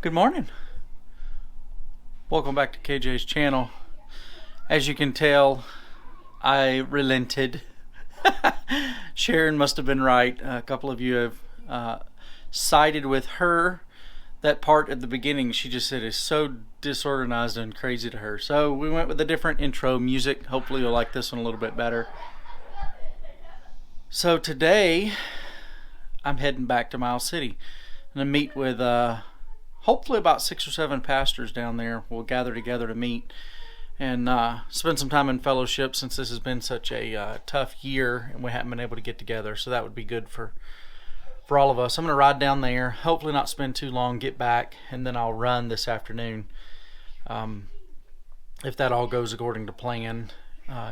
Good morning. Welcome back to KJ's channel. As you can tell, I relented. Sharon must have been right. A couple of you have sided with her. That part at the beginning, she just said is so disorganized and crazy to her. So we went with a different intro music. Hopefully you'll like this one a little bit better. So today, I'm heading back to Miles City. I'm going to meet with hopefully about 6 or 7 pastors down there. We'll gather together to meet and spend some time in fellowship, since this has been such a tough year and we haven't been able to get together. So that would be good for all of us. I'm going to ride down there, hopefully not spend too long, get back, and then I'll run this afternoon. If that all goes according to plan,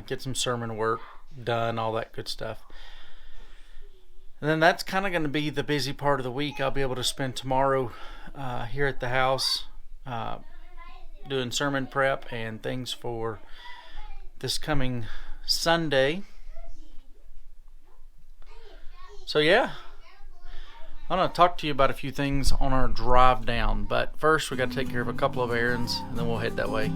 get some sermon work done, all that good stuff. And then that's kind of going to be the busy part of the week. I'll be able to spend tomorrow here at the house doing sermon prep and things for this coming Sunday. So yeah, I'm going to talk to you about a few things on our drive down. But first we got to take care of a couple of errands, and then we'll head that way.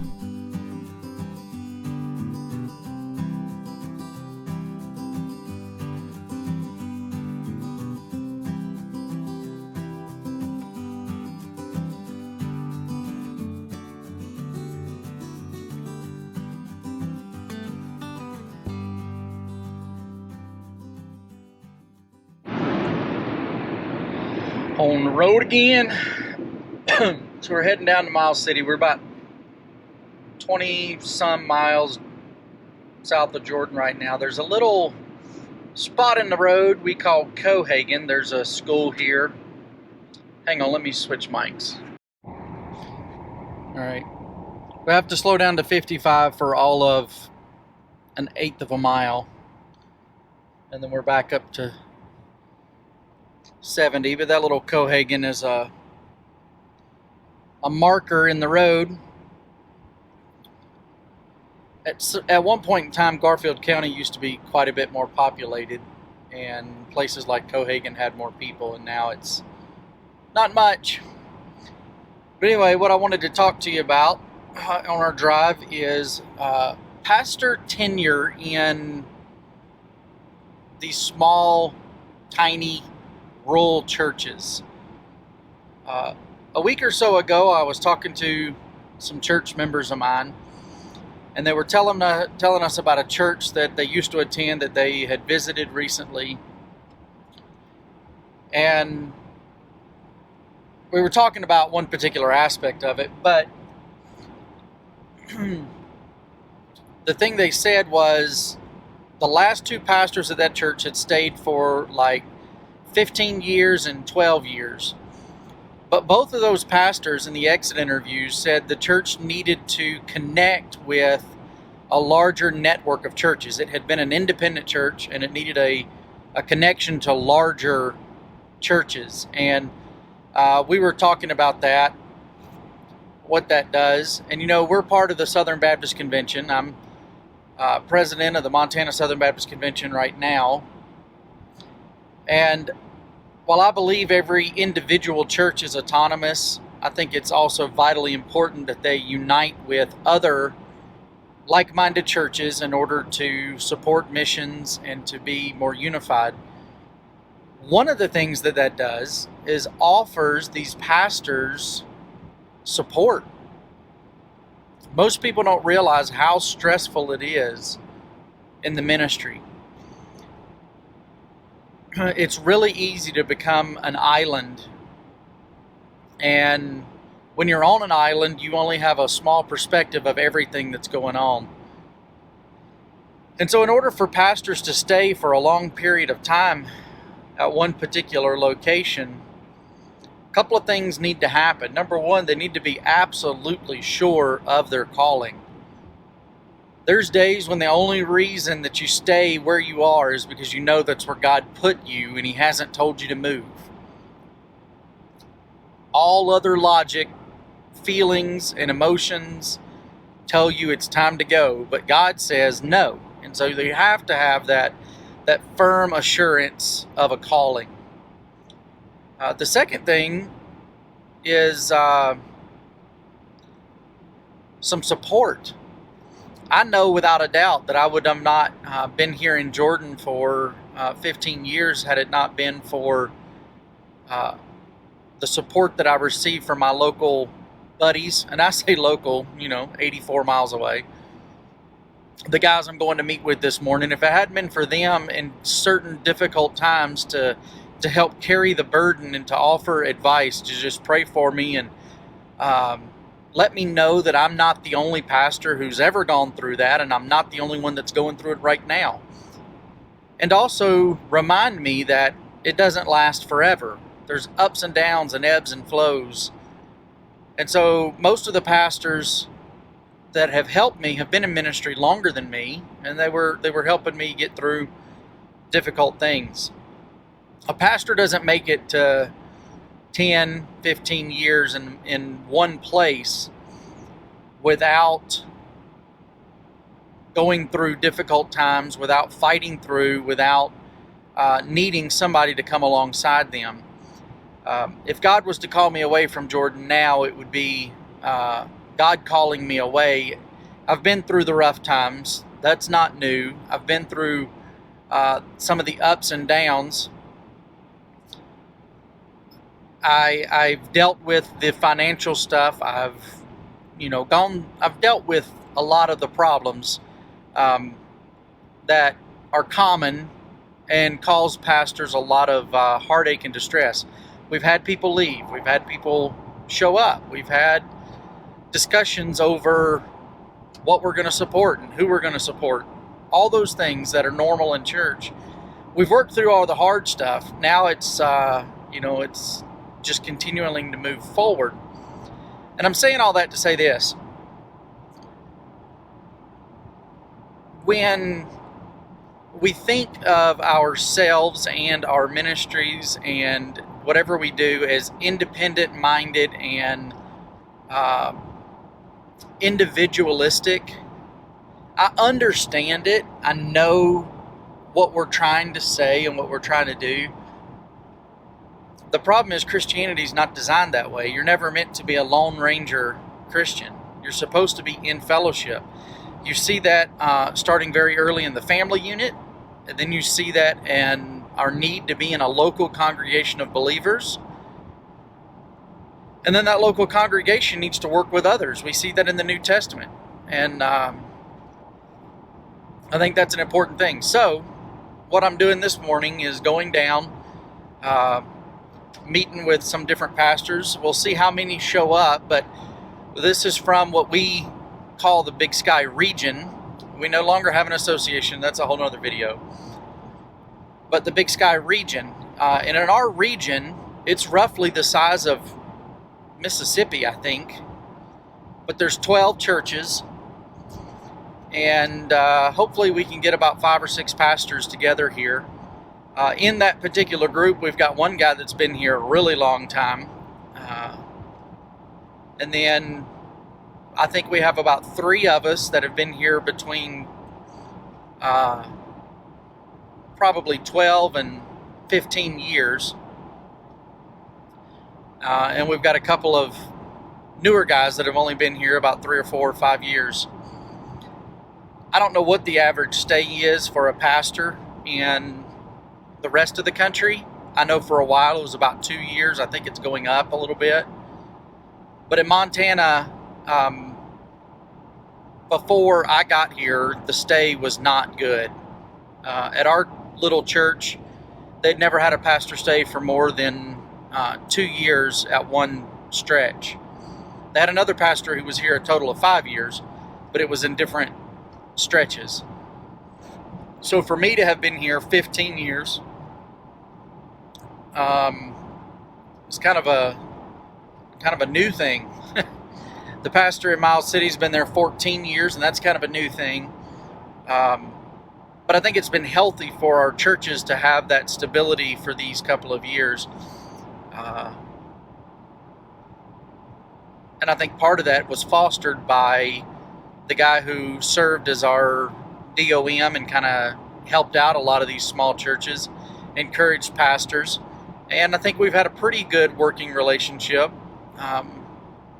On the road again. So we're heading down to Miles City. We're about 20 some miles south of Jordan right now. There's a little spot in the road we call Cohagen. There's a school here. Hang on, let me switch mics. Alright, we have to slow down to 55 for all of 1/8 of a mile, and then we're back up to 70. But that little Cohagen is a marker in the road. At one point in time, Garfield County used to be quite a bit more populated, and places like Cohagen had more people, and now it's not much. But anyway, what I wanted to talk to you about on our drive is pastor tenure in these small, tiny, rural churches. A week or so ago, I was talking to some church members of mine, and they were telling us about a church that they used to attend that they had visited recently. And we were talking about one particular aspect of it, but the thing they said was the last 2 pastors of that church had stayed for like 15 years and 12 years. But both of those pastors in the exit interviews said the church needed to connect with a larger network of churches. It had been an independent church, and it needed a connection to larger churches. And we were talking about that, what that does. And you know, we're part of the Southern Baptist Convention. I'm president of the Montana Southern Baptist Convention right now. And while I believe every individual church is autonomous, I think it's also vitally important that they unite with other like-minded churches in order to support missions and to be more unified. One of the things that does is offers these pastors support. Most people don't realize how stressful it is in the ministry. It's really easy to become an island, and when you're on an island, you only have a small perspective of everything that's going on. And so in order for pastors to stay for a long period of time at one particular location, a couple of things need to happen. Number one, they need to be absolutely sure of their calling. There's days when the only reason that you stay where you are is because you know that's where God put you and He hasn't told you to move. All other logic, feelings, and emotions tell you it's time to go, but God says no. And so you have to have that firm assurance of a calling. The second thing is some support. I know without a doubt that I would have not been here in Jordan for 15 years had it not been for the support that I received from my local buddies. And I say local, 84 miles away. The guys I'm going to meet with this morning, if it hadn't been for them in certain difficult times to help carry the burden and to offer advice, to just pray for me and let me know that I'm not the only pastor who's ever gone through that, and I'm not the only one that's going through it right now. And also remind me that it doesn't last forever. There's ups and downs and ebbs and flows. And so most of the pastors that have helped me have been in ministry longer than me, and they were helping me get through difficult things. A pastor doesn't make it to 10, 15 years in one place without going through difficult times, without fighting through, without needing somebody to come alongside them. If God was to call me away from Jordan now, it would be God calling me away. I've been through the rough times. That's not new. I've been through some of the ups and downs. I've dealt with the financial stuff. I've dealt with a lot of the problems that are common and cause pastors a lot of heartache and distress. We've had people leave. We've had people show up. We've had discussions over what we're going to support and who we're going to support. All those things that are normal in church. We've worked through all the hard stuff. Now it's just continuing to move forward. And I'm saying all that to say this. When we think of ourselves and our ministries and whatever we do as independent-minded and individualistic, I understand it. I know what we're trying to say and what we're trying to do. The problem is Christianity is not designed that way. You're never meant to be a Lone Ranger Christian. You're supposed to be in fellowship. You see that starting very early in the family unit, and then you see that in our need to be in a local congregation of believers. And then that local congregation needs to work with others. We see that in the New Testament. And I think that's an important thing. So what I'm doing this morning is going down, meeting with some different pastors. We'll see how many show up, but this is from what we call the Big Sky region. We no longer have an association. That's a whole nother video. But the Big Sky region, and in our region, it's roughly the size of Mississippi, I think. But there's 12 churches, and hopefully we can get about 5 or 6 pastors together here. In that particular group, we've got one guy that's been here a really long time. And then I think we have about 3 of us that have been here between probably 12 and 15 years. And we've got a couple of newer guys that have only been here about 3 or 4 or 5 years. I don't know what the average stay is for a pastor in the rest of the country. I know for a while it was about 2 years. I think it's going up a little bit. But in Montana, before I got here, the stay was not good. At our little church, they'd never had a pastor stay for more than 2 years at one stretch. They had another pastor who was here a total of 5 years, but it was in different stretches. So for me to have been here 15 years, it's kind of a new thing. The pastor in Miles City's been there 14 years, and that's kind of a new thing. But I think it's been healthy for our churches to have that stability for these couple of years. And I think part of that was fostered by the guy who served as our DOM and kind of helped out a lot of these small churches, encouraged pastors. And I think we've had a pretty good working relationship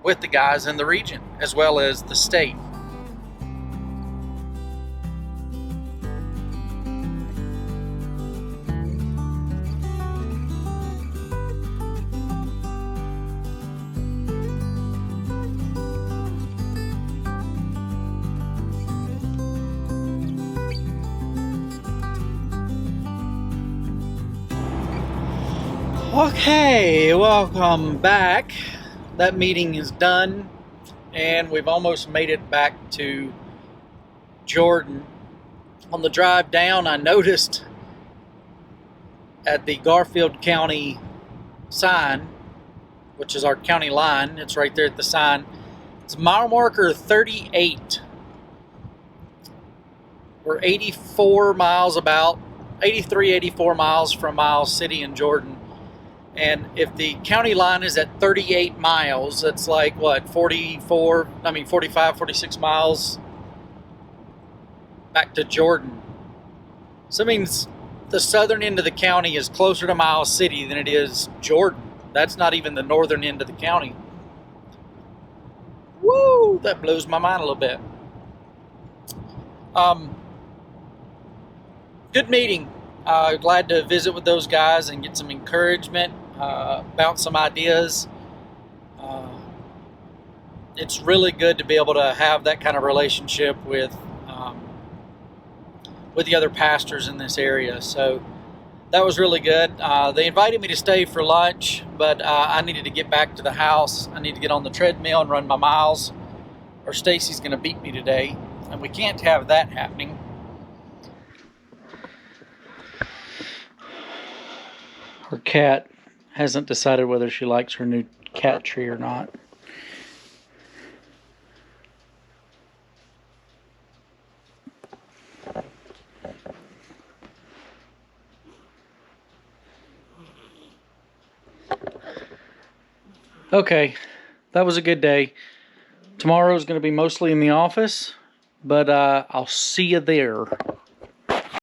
with the guys in the region as well as the state. Okay, welcome back. That meeting is done, and we've almost made it back to Jordan. On the drive down, I noticed at the Garfield County sign, which is our county line, it's right there at the sign, it's mile marker 38. We're 84 miles, about 83, 84 miles from Miles City in Jordan. And if the county line is at 38 miles, that's like what, 45, 46 miles back to Jordan. So that means the southern end of the county is closer to Miles City than it is Jordan. That's not even the northern end of the county. Woo! That blows my mind a little bit. Good meeting. Glad to visit with those guys and get some encouragement. Bounce some ideas. It's really good to be able to have that kind of relationship with the other pastors in this area. So that was really good. They invited me to stay for lunch, but I needed to get back to the house. I need to get on the treadmill and run my miles, or Stacy's going to beat me today, and we can't have that happening. Her cat hasn't decided whether she likes her new cat tree or not. Okay, that was a good day. Tomorrow's going to be mostly in the office, but I'll see you there.